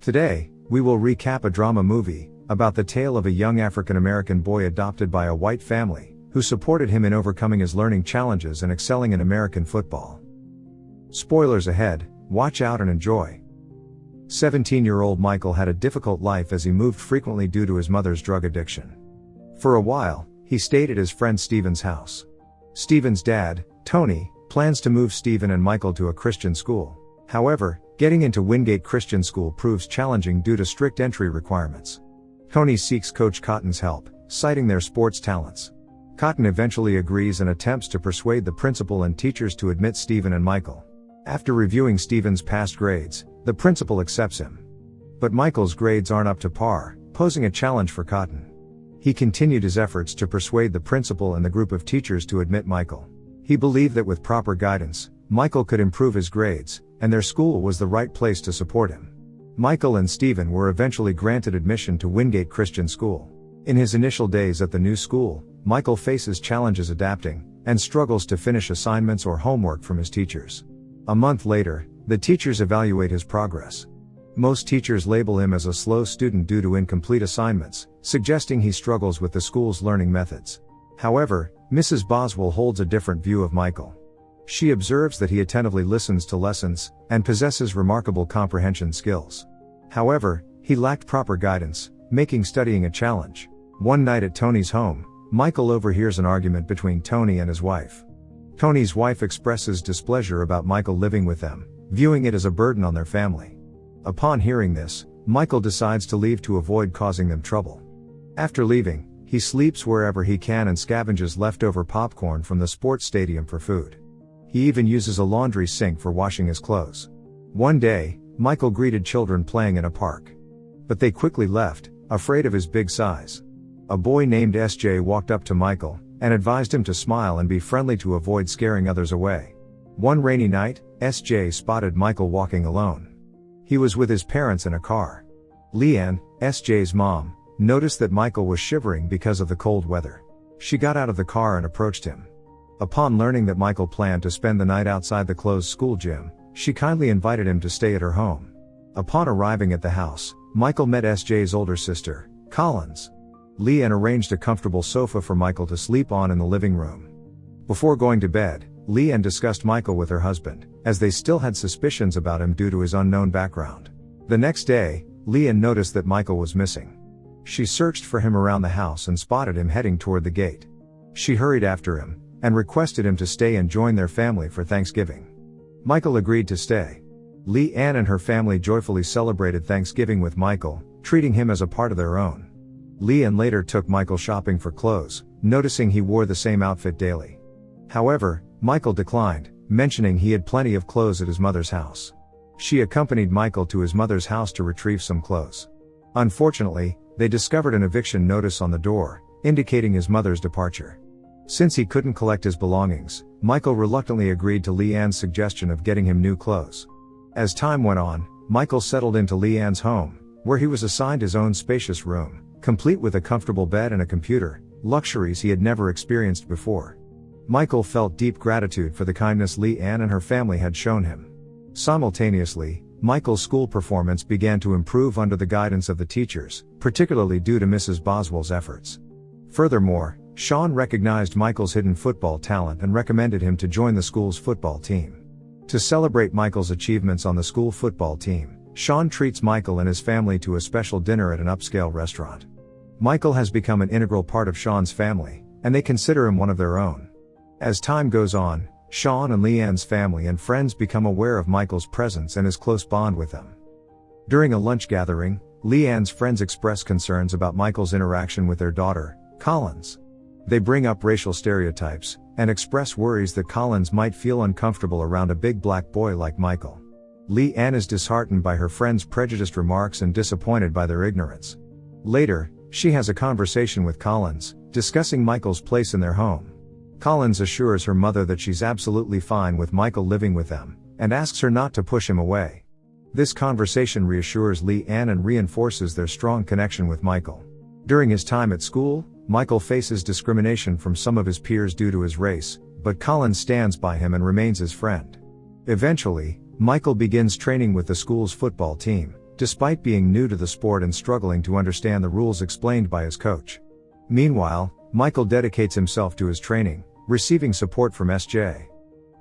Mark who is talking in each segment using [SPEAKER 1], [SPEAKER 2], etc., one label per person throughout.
[SPEAKER 1] Today, we will recap a drama movie about the tale of a young African-American boy adopted by a white family, who supported him in overcoming his learning challenges and excelling in American football. Spoilers ahead, watch out and enjoy. 17-year-old Michael had a difficult life as he moved frequently due to his mother's drug addiction. For a while, he stayed at his friend Steven's house. Steven's dad, Tony, plans to move Steven and Michael to a Christian school. However, getting into Wingate Christian School proves challenging due to strict entry requirements. Tony seeks Coach Cotton's help, citing their sports talents. Cotton eventually agrees and attempts to persuade the principal and teachers to admit Steven and Michael. After reviewing Steven's past grades, the principal accepts him. But Michael's grades aren't up to par, posing a challenge for Cotton. He continued his efforts to persuade the principal and the group of teachers to admit Michael. He believed that with proper guidance, Michael could improve his grades, and their school was the right place to support him. Michael and Steven were eventually granted admission to Wingate Christian School. In his initial days at the new school, Michael faces challenges adapting, and struggles to finish assignments or homework from his teachers. A month later, the teachers evaluate his progress. Most teachers label him as a slow student due to incomplete assignments, suggesting he struggles with the school's learning methods. However, Mrs. Boswell holds a different view of Michael. She observes that he attentively listens to lessons, and possesses remarkable comprehension skills. However, he lacked proper guidance, making studying a challenge. One night at Tony's home, Michael overhears an argument between Tony and his wife. Tony's wife expresses displeasure about Michael living with them, viewing it as a burden on their family. Upon hearing this, Michael decides to leave to avoid causing them trouble. After leaving, he sleeps wherever he can and scavenges leftover popcorn from the sports stadium for food. He even uses a laundry sink for washing his clothes. One day, Michael greeted children playing in a park. But they quickly left, afraid of his big size. A boy named SJ walked up to Michael, and advised him to smile and be friendly to avoid scaring others away. One rainy night, SJ spotted Michael walking alone. He was with his parents in a car. Leigh Anne, SJ's mom, noticed that Michael was shivering because of the cold weather. She got out of the car and approached him. Upon learning that Michael planned to spend the night outside the closed school gym, she kindly invited him to stay at her home. Upon arriving at the house, Michael met SJ's older sister, Collins. Leigh Anne arranged a comfortable sofa for Michael to sleep on in the living room. Before going to bed, Leigh Anne discussed Michael with her husband, as they still had suspicions about him due to his unknown background. The next day, Leigh Anne noticed that Michael was missing. She searched for him around the house and spotted him heading toward the gate. She hurried after him, and requested him to stay and join their family for Thanksgiving. Michael agreed to stay. Leigh Anne and her family joyfully celebrated Thanksgiving with Michael, treating him as a part of their own. Leigh Anne later took Michael shopping for clothes, noticing he wore the same outfit daily. However, Michael declined, mentioning he had plenty of clothes at his mother's house. She accompanied Michael to his mother's house to retrieve some clothes. Unfortunately, they discovered an eviction notice on the door, indicating his mother's departure. Since he couldn't collect his belongings, Michael reluctantly agreed to Leigh Anne's suggestion of getting him new clothes. As time went on, Michael settled into Leigh Anne's home, where he was assigned his own spacious room, complete with a comfortable bed and a computer, luxuries he had never experienced before. Michael felt deep gratitude for the kindness Leigh Anne and her family had shown him. Simultaneously, Michael's school performance began to improve under the guidance of the teachers, particularly due to Mrs. Boswell's efforts. Furthermore, Sean recognized Michael's hidden football talent and recommended him to join the school's football team. To celebrate Michael's achievements on the school football team, Sean treats Michael and his family to a special dinner at an upscale restaurant. Michael has become an integral part of Sean's family, and they consider him one of their own. As time goes on, Sean and Leigh Anne's family and friends become aware of Michael's presence and his close bond with them. During a lunch gathering, Leigh Anne's friends express concerns about Michael's interaction with their daughter, Collins. They bring up racial stereotypes, and express worries that Collins might feel uncomfortable around a big black boy like Michael. Leigh Anne is disheartened by her friends' prejudiced remarks and disappointed by their ignorance. Later, she has a conversation with Collins, discussing Michael's place in their home. Collins assures her mother that she's absolutely fine with Michael living with them, and asks her not to push him away. This conversation reassures Leigh Anne and reinforces their strong connection with Michael. During his time at school, Michael faces discrimination from some of his peers due to his race, but Collins stands by him and remains his friend. Eventually, Michael begins training with the school's football team, despite being new to the sport and struggling to understand the rules explained by his coach. Meanwhile, Michael dedicates himself to his training, receiving support from SJ.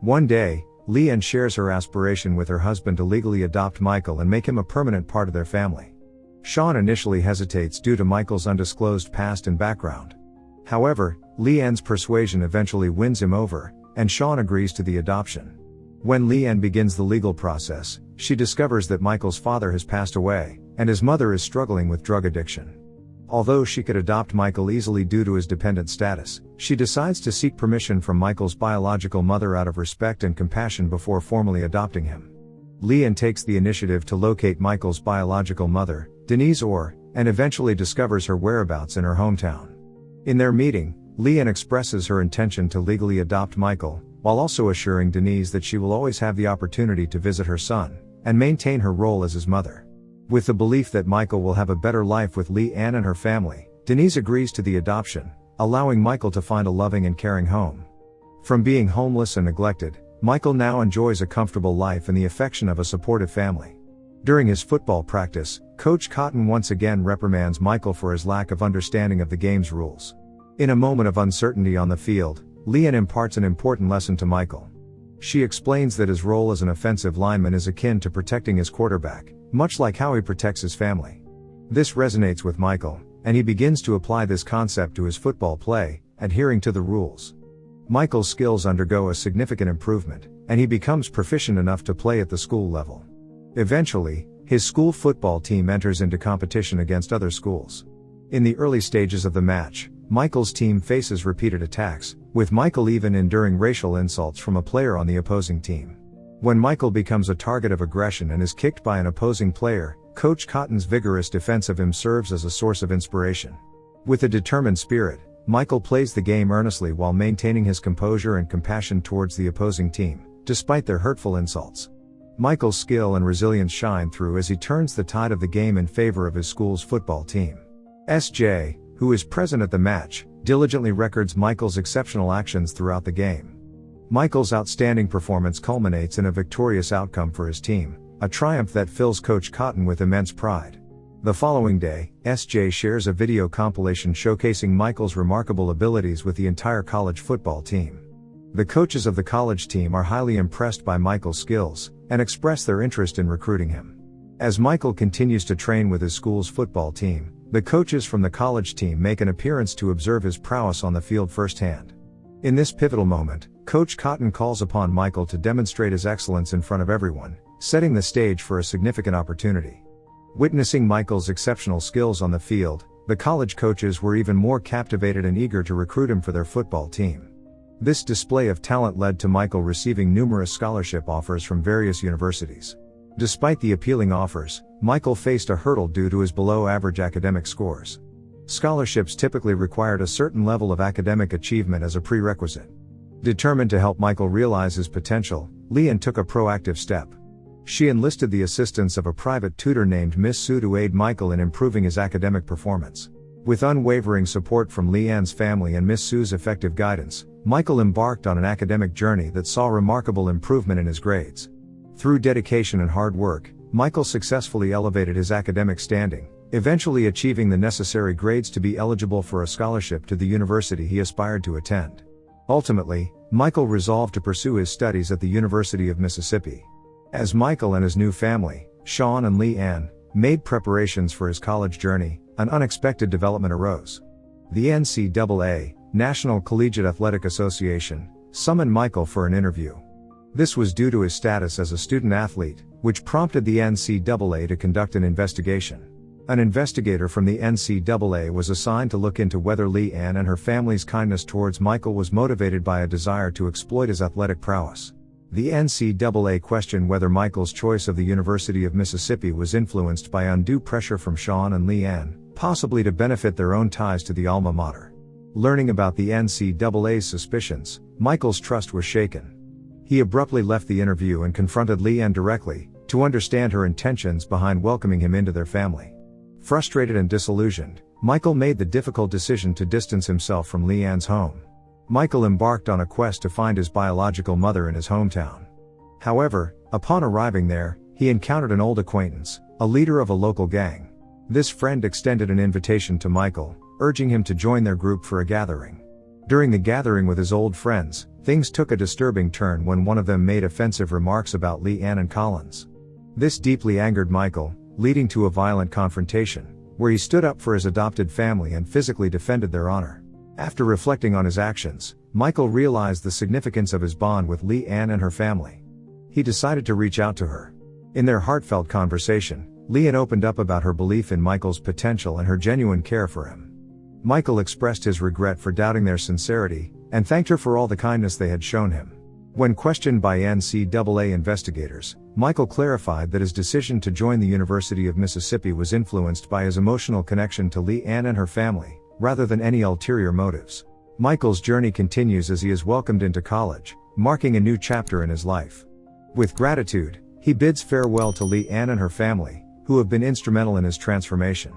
[SPEAKER 1] One day, Leigh Anne shares her aspiration with her husband to legally adopt Michael and make him a permanent part of their family. Sean initially hesitates due to Michael's undisclosed past and background. However, Leigh Anne's persuasion eventually wins him over, and Sean agrees to the adoption. When Leigh Anne begins the legal process, she discovers that Michael's father has passed away, and his mother is struggling with drug addiction. Although she could adopt Michael easily due to his dependent status, she decides to seek permission from Michael's biological mother out of respect and compassion before formally adopting him. Leigh Anne takes the initiative to locate Michael's biological mother, Denise Oher, and eventually discovers her whereabouts in her hometown. In their meeting, Leigh Anne expresses her intention to legally adopt Michael, while also assuring Denise that she will always have the opportunity to visit her son, and maintain her role as his mother. With the belief that Michael will have a better life with Leigh Anne and her family, Denise agrees to the adoption, allowing Michael to find a loving and caring home. From being homeless and neglected, Michael now enjoys a comfortable life and the affection of a supportive family. During his football practice, Coach Cotton once again reprimands Michael for his lack of understanding of the game's rules. In a moment of uncertainty on the field, Leigh Anne imparts an important lesson to Michael. She explains that his role as an offensive lineman is akin to protecting his quarterback, much like how he protects his family. This resonates with Michael, and he begins to apply this concept to his football play, adhering to the rules. Michael's skills undergo a significant improvement, and he becomes proficient enough to play at the school level. Eventually, his school football team enters into competition against other schools. In the early stages of the match, Michael's team faces repeated attacks, with Michael even enduring racial insults from a player on the opposing team. When Michael becomes a target of aggression and is kicked by an opposing player, Coach Cotton's vigorous defense of him serves as a source of inspiration. With a determined spirit, Michael plays the game earnestly while maintaining his composure and compassion towards the opposing team, despite their hurtful insults. Michael's skill and resilience shine through as he turns the tide of the game in favor of his school's football team. SJ, who is present at the match, diligently records Michael's exceptional actions throughout the game. Michael's outstanding performance culminates in a victorious outcome for his team, a triumph that fills Coach Cotton with immense pride. The following day, SJ shares a video compilation showcasing Michael's remarkable abilities with the entire college football team. The coaches of the college team are highly impressed by Michael's skills, and express their interest in recruiting him. As Michael continues to train with his school's football team, the coaches from the college team make an appearance to observe his prowess on the field firsthand. In this pivotal moment, Coach Cotton calls upon Michael to demonstrate his excellence in front of everyone, setting the stage for a significant opportunity. Witnessing Michael's exceptional skills on the field, the college coaches were even more captivated and eager to recruit him for their football team. This display of talent led to Michael receiving numerous scholarship offers from various universities. Despite the appealing offers, Michael faced a hurdle due to his below-average academic scores. Scholarships typically required a certain level of academic achievement as a prerequisite. Determined to help Michael realize his potential, Leigh Anne took a proactive step. She enlisted the assistance of a private tutor named Miss Sue to aid Michael in improving his academic performance. With unwavering support from Leigh Anne's family and Miss Sue's effective guidance, Michael embarked on an academic journey that saw remarkable improvement in his grades. Through dedication and hard work, Michael successfully elevated his academic standing, eventually achieving the necessary grades to be eligible for a scholarship to the university he aspired to attend. Ultimately, Michael resolved to pursue his studies at the University of Mississippi. As Michael and his new family, Sean and Leigh Anne, made preparations for his college journey, an unexpected development arose. The NCAA, National Collegiate Athletic Association, summoned Michael for an interview. This was due to his status as a student athlete, which prompted the NCAA to conduct an investigation. An investigator from the NCAA was assigned to look into whether Leigh Anne and her family's kindness towards Michael was motivated by a desire to exploit his athletic prowess. The NCAA questioned whether Michael's choice of the University of Mississippi was influenced by undue pressure from Sean and Leigh Anne, possibly to benefit their own ties to the alma mater. Learning about the NCAA's suspicions, Michael's trust was shaken. He abruptly left the interview and confronted Leigh Anne directly, to understand her intentions behind welcoming him into their family. Frustrated and disillusioned, Michael made the difficult decision to distance himself from Leigh Anne's home. Michael embarked on a quest to find his biological mother in his hometown. However, upon arriving there, he encountered an old acquaintance, a leader of a local gang. This friend extended an invitation to Michael, urging him to join their group for a gathering. During the gathering with his old friends, things took a disturbing turn when one of them made offensive remarks about Leigh Anne and Collins. This deeply angered Michael, leading to a violent confrontation, where he stood up for his adopted family and physically defended their honor. After reflecting on his actions, Michael realized the significance of his bond with Leigh Anne and her family. He decided to reach out to her. In their heartfelt conversation, Leigh Anne opened up about her belief in Michael's potential and her genuine care for him. Michael expressed his regret for doubting their sincerity, and thanked her for all the kindness they had shown him. When questioned by NCAA investigators, Michael clarified that his decision to join the University of Mississippi was influenced by his emotional connection to Leigh Anne and her family, rather than any ulterior motives. Michael's journey continues as he is welcomed into college, marking a new chapter in his life. With gratitude, he bids farewell to Leigh Anne and her family, who have been instrumental in his transformation.